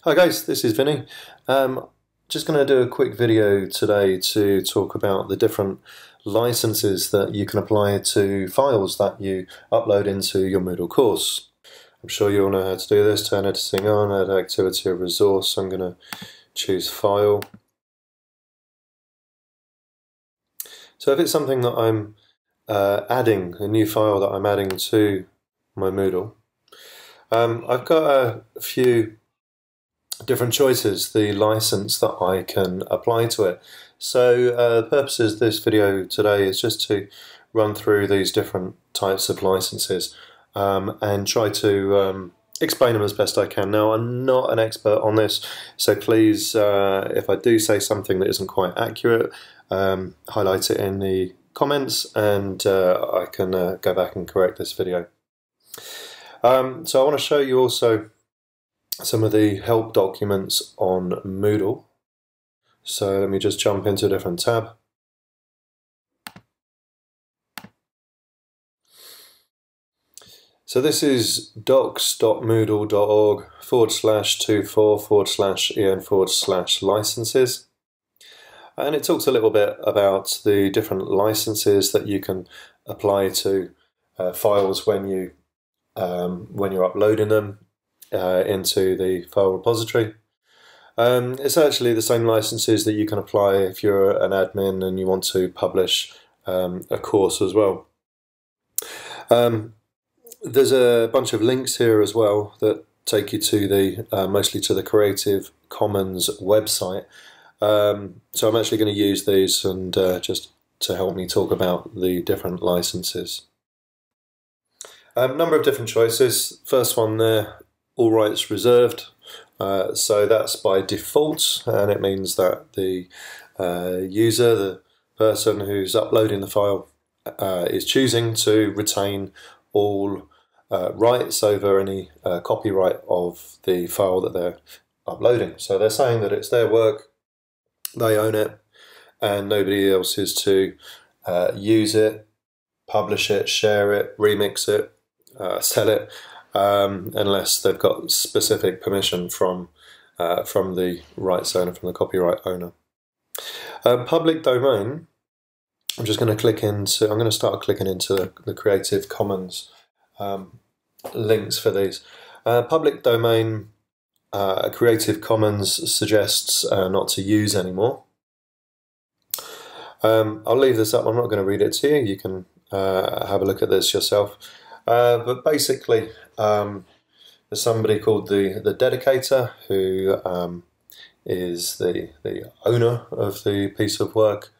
Hi guys, this is Vinny. Just going to do a quick video today to talk about the different licenses that you can apply to files that you upload into your Moodle course. I'm sure you all know how to do this. Turn editing on, add activity or resource. I'm going to choose file. So if it's something that I'm adding, a new file that I'm adding to my Moodle, I've got a few different choices, the license that I can apply to it. So the purpose of this video today is just to run through these different types of licenses and try to explain them as best I can. Now, I'm not an expert on this, so please, if I do say something that isn't quite accurate, highlight it in the comments and I can go back and correct this video. So I want to show you also some of the help documents on Moodle. So let me just jump into a different tab. So this is docs.moodle.org/24/en/licenses. And it talks a little bit about the different licenses that you can apply to files when you're uploading them into the file repository. It's actually the same licenses that you can apply if you're an admin and you want to publish a course as well. There's a bunch of links here as well that take you to the mostly to the Creative Commons website. So I'm actually going to use these and just to help me talk about the different licenses. Number of different choices. First one there, all rights reserved. So that's by default, and it means that the user, the person who's uploading the file, is choosing to retain all rights over any copyright of the file that they're uploading. So they're saying that it's their work, they own it, and nobody else is to use it, publish it, share it, remix it, sell it, unless they've got specific permission from the rights owner, from the copyright owner. Public domain, I'm just going to click into, I'm going to start clicking into the Creative Commons links for these. Public domain, Creative Commons suggests not to use anymore. I'll leave this up, I'm not going to read it to you, you can have a look at this yourself. But basically, there's somebody called the dedicator who is the owner of the piece of work,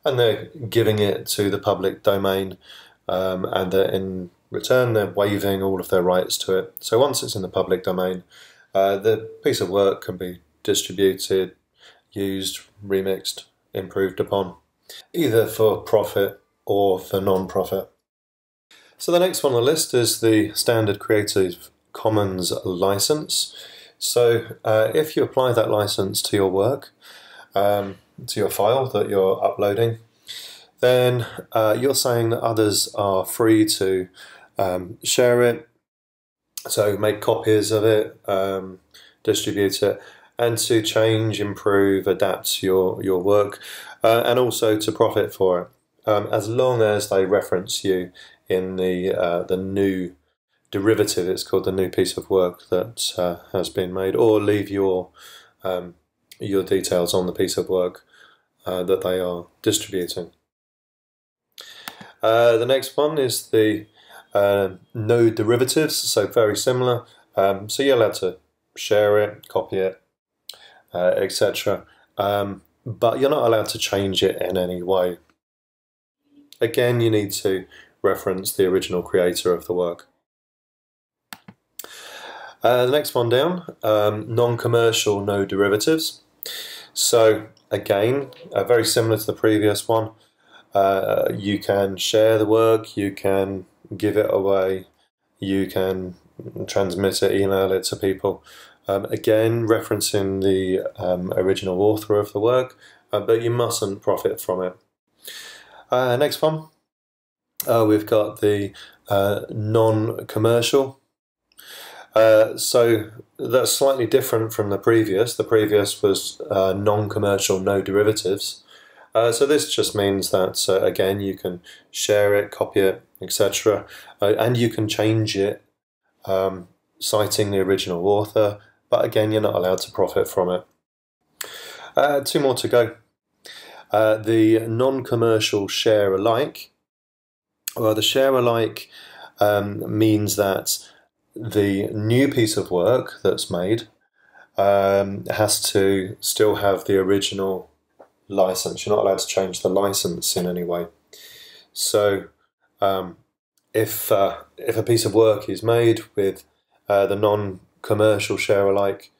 and they're giving it to the public domain, and in return they're waiving all of their rights to it. So once it's in the public domain, the piece of work can be distributed, used, remixed, improved upon, either for profit or for non-profit. So the next one on the list is the standard Creative Commons license. So if you apply that license to your work, to your file that you're uploading, then you're saying that others are free to share it, so make copies of it, distribute it, and to change, improve, adapt your work, and also to profit for it, as long as they reference you in the new derivative. It's called the new piece of work that has been made, or leave your details on the piece of work that they are distributing. The next one is the no derivatives, so very similar. So you're allowed to share it, copy it, etc. But you're not allowed to change it in any way. Again, you need to reference the original creator of the work. The next one down, non-commercial, no derivatives. So again, very similar to the previous one. You can share the work, you can give it away, you can transmit it, email it to people. Again, referencing the original author of the work, but you mustn't profit from it. Next one, we've got the non-commercial. So that's slightly different from the previous. The previous was non-commercial, no derivatives. So this just means that, again, you can share it, copy it, etc. And you can change it, citing the original author, but again, you're not allowed to profit from it. Two more to go. The non-commercial share alike. Well, the share alike means that the new piece of work that's made has to still have the original license. You're not allowed to change the license in any way. So if a piece of work is made with the non-commercial share alike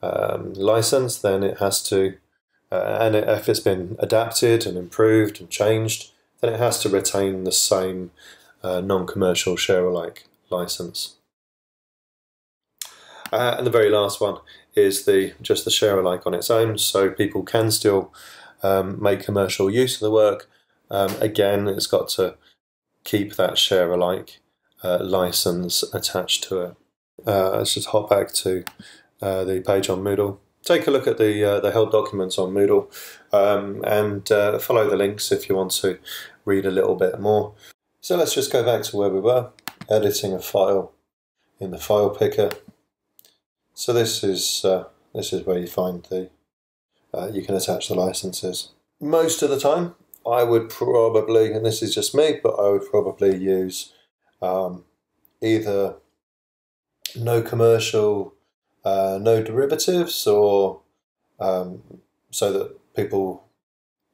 license, then it has to, and if it's been adapted and improved and changed, then it has to retain the same non-commercial share alike license. And the very last one is just the share alike on its own, so people can still make commercial use of the work. Again, it's got to keep that share alike license attached to it. Let's just hop back to the page on Moodle. Take a look at the help documents on Moodle and follow the links if you want to read a little bit more. So let's just go back to where we were, editing a file in the file picker. So this is where you find you can attach the licenses. Most of the time, I would probably, and this is just me, but I would probably use either no commercial, no derivatives, or so that people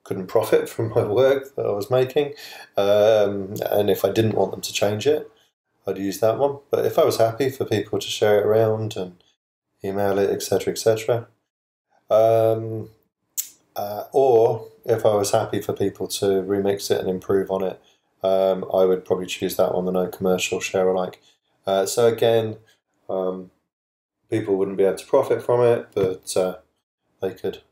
couldn't profit from my work that I was making. And if I didn't want them to change it, I'd use that one. But if I was happy for people to share it around and email it, etc., etc., or if I was happy for people to remix it and improve on it, I would probably choose that one, the no commercial share alike. So again, people wouldn't be able to profit from it, but they could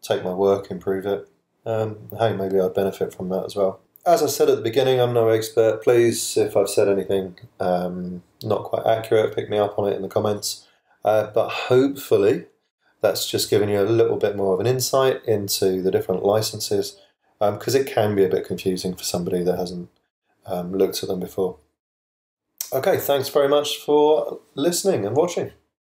take my work, improve it. Hey, maybe I'd benefit from that as well. As I said at the beginning, I'm no expert. Please, if I've said anything not quite accurate, pick me up on it in the comments. But hopefully that's just given you a little bit more of an insight into the different licenses, because it can be a bit confusing for somebody that hasn't looked at them before. Okay, thanks very much for listening and watching.